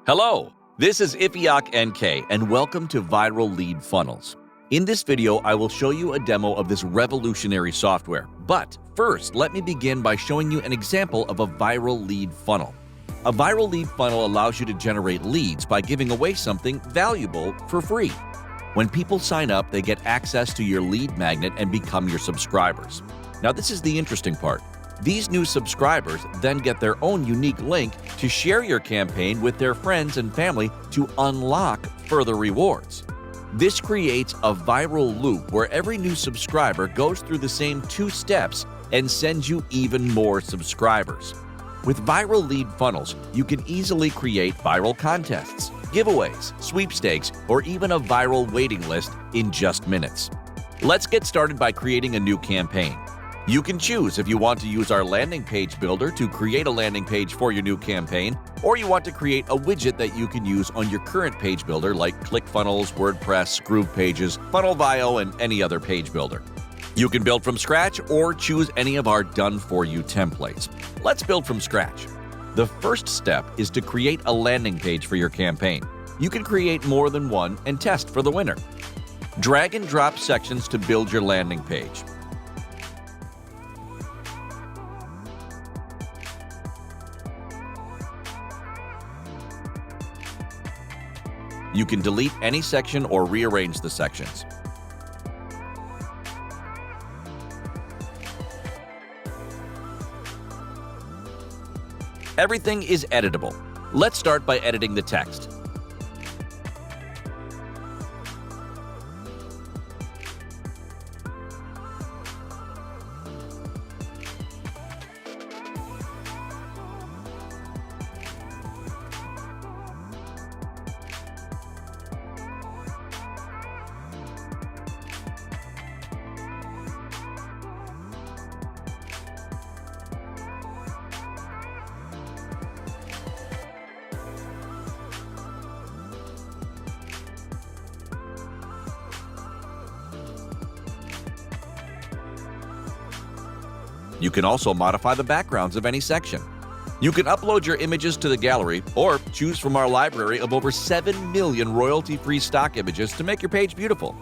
Hello, this is Ifiok NK, and welcome to ViralLeadFunnels. In this video, I will show you a demo of this revolutionary software. But first, let me begin by showing you an example of a viral lead funnel. A viral lead funnel allows you to generate leads by giving away something valuable for free. When people sign up, they get access to your lead magnet and become your subscribers. Now, this is the interesting part. These new subscribers then get their own unique link to share your campaign with their friends and family to unlock further rewards. This creates a viral loop where every new subscriber goes through the same 2 steps and sends you even more subscribers. With viral lead funnels, you can easily create viral contests, giveaways, sweepstakes, or even a viral waiting list in just minutes. Let's get started by creating a new campaign. You can choose if you want to use our landing page builder to create a landing page for your new campaign, or you want to create a widget that you can use on your current page builder like ClickFunnels, WordPress, GroovePages, FunnelVio, and any other page builder. You can build from scratch or choose any of our done-for-you templates. Let's build from scratch. The first step is to create a landing page for your campaign. You can create more than one and test for the winner. Drag and drop sections to build your landing page. You can delete any section or rearrange the sections. Everything is editable. Let's start by editing the text. You can also modify the backgrounds of any section. You can upload your images to the gallery or choose from our library of over 7 million royalty-free stock images to make your page beautiful.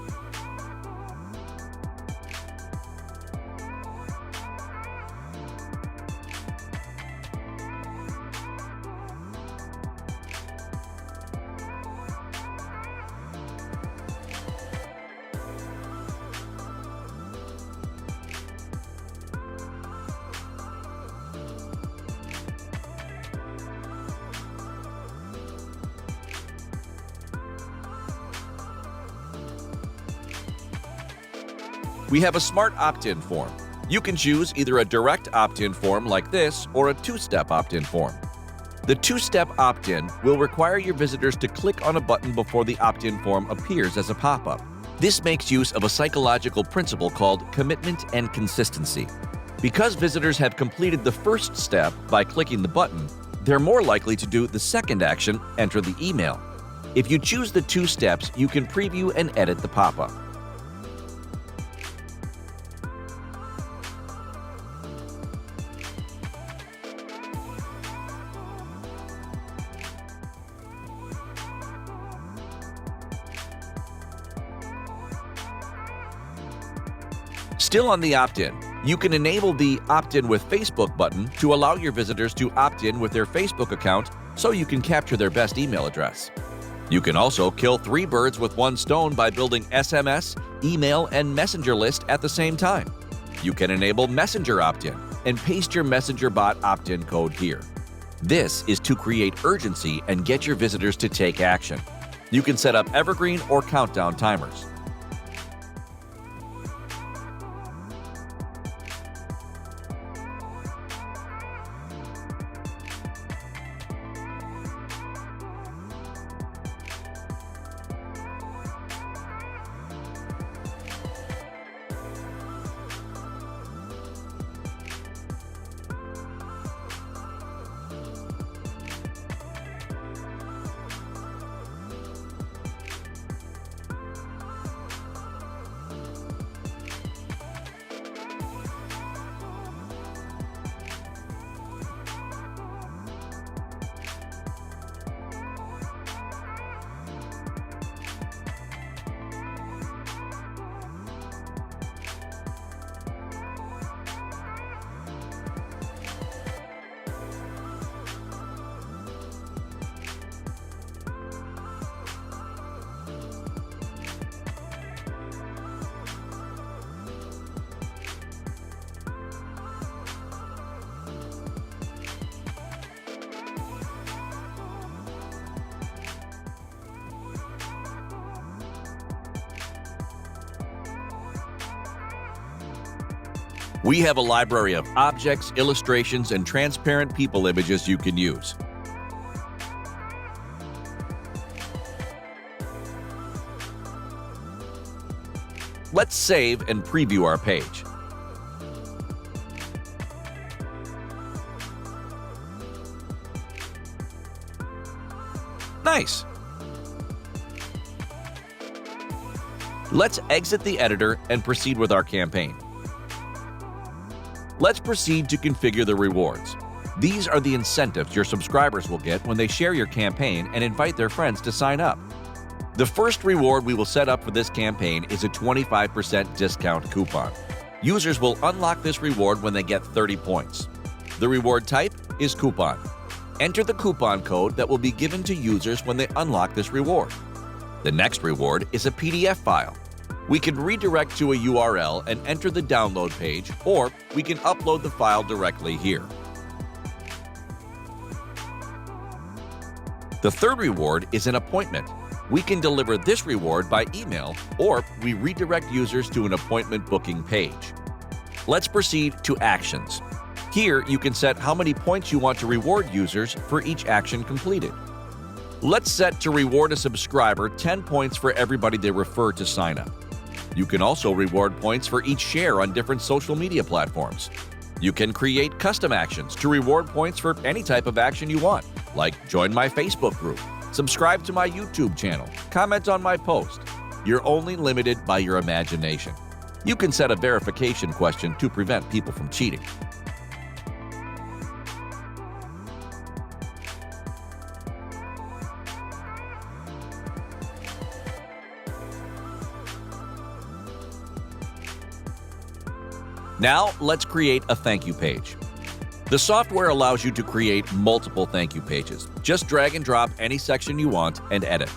We have a smart opt-in form. You can choose either a direct opt-in form like this or a 2-step opt-in form. The 2-step opt-in will require your visitors to click on a button before the opt-in form appears as a pop-up. This makes use of a psychological principle called commitment and consistency. Because visitors have completed the first step by clicking the button, they're more likely to do the second action, enter the email. If you choose the 2 steps, you can preview and edit the pop-up. Still on the opt-in, you can enable the Opt-in with Facebook button to allow your visitors to opt in with their Facebook account so you can capture their best email address. You can also kill 3 birds with 1 stone by building SMS, email, and messenger list at the same time. You can enable Messenger opt-in and paste your Messenger bot opt-in code here. This is to create urgency and get your visitors to take action. You can set up evergreen or countdown timers. We have a library of objects, illustrations, and transparent people images you can use. Let's save and preview our page. Nice! Let's exit the editor and proceed with our campaign. Let's proceed to configure the rewards. These are the incentives your subscribers will get when they share your campaign and invite their friends to sign up. The first reward we will set up for this campaign is a 25% discount coupon. Users will unlock this reward when they get 30 points. The reward type is coupon. Enter the coupon code that will be given to users when they unlock this reward. The next reward is a PDF file. We can redirect to a URL and enter the download page, or we can upload the file directly here. The third reward is an appointment. We can deliver this reward by email, or we redirect users to an appointment booking page. Let's proceed to actions. Here, you can set how many points you want to reward users for each action completed. Let's set to reward a subscriber 10 points for everybody they refer to sign up. You can also reward points for each share on different social media platforms. You can create custom actions to reward points for any type of action you want, like join my Facebook group, subscribe to my YouTube channel, comment on my post. You're only limited by your imagination. You can set a verification question to prevent people from cheating. Now, let's create a thank you page. The software allows you to create multiple thank you pages. Just drag and drop any section you want and edit.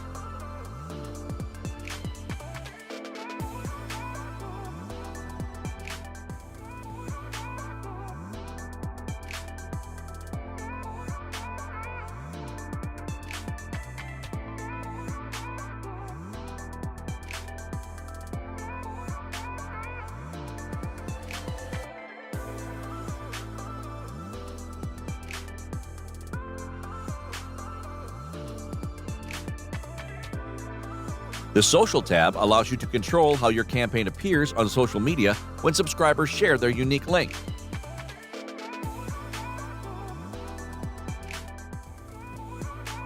The Social tab allows you to control how your campaign appears on social media when subscribers share their unique link.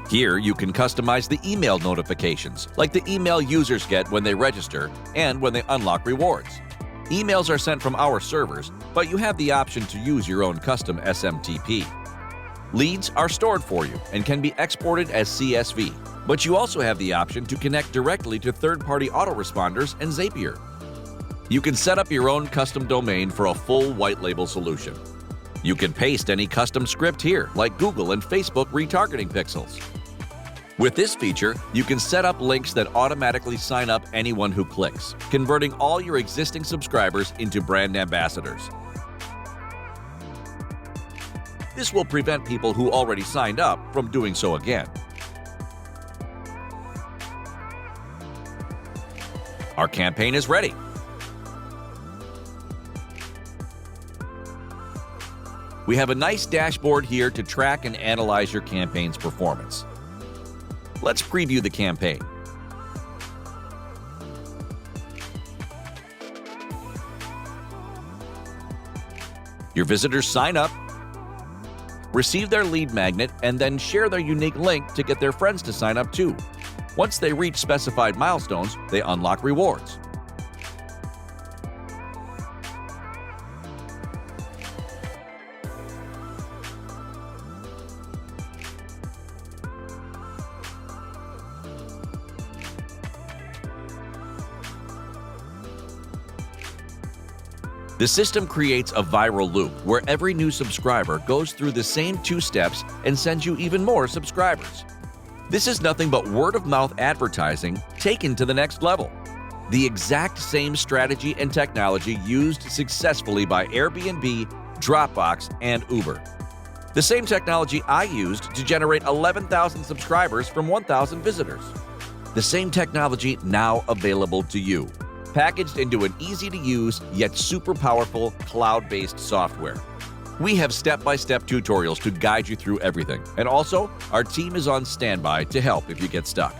Here, you can customize the email notifications, like the email users get when they register and when they unlock rewards. Emails are sent from our servers, but you have the option to use your own custom SMTP. Leads are stored for you and can be exported as CSV, but you also have the option to connect directly to third-party autoresponders and Zapier. You can set up your own custom domain for a full white-label solution. You can paste any custom script here, like Google and Facebook retargeting pixels. With this feature, you can set up links that automatically sign up anyone who clicks, converting all your existing subscribers into brand ambassadors. This will prevent people who already signed up from doing so again. Our campaign is ready. We have a nice dashboard here to track and analyze your campaign's performance. Let's preview the campaign. Your visitors sign up, receive their lead magnet, and then share their unique link to get their friends to sign up too. Once they reach specified milestones, they unlock rewards. The system creates a viral loop where every new subscriber goes through the same 2 steps and sends you even more subscribers. This is nothing but word-of-mouth advertising taken to the next level. The exact same strategy and technology used successfully by Airbnb, Dropbox, and Uber. The same technology I used to generate 11,000 subscribers from 1,000 visitors. The same technology now available to you. packaged into an easy-to-use yet super powerful cloud-based software. We have step-by-step tutorials to guide you through everything, and also our team is on standby to help if you get stuck.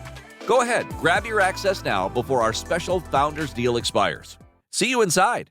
Go ahead, grab your access now before our special Founders Deal expires. See you inside!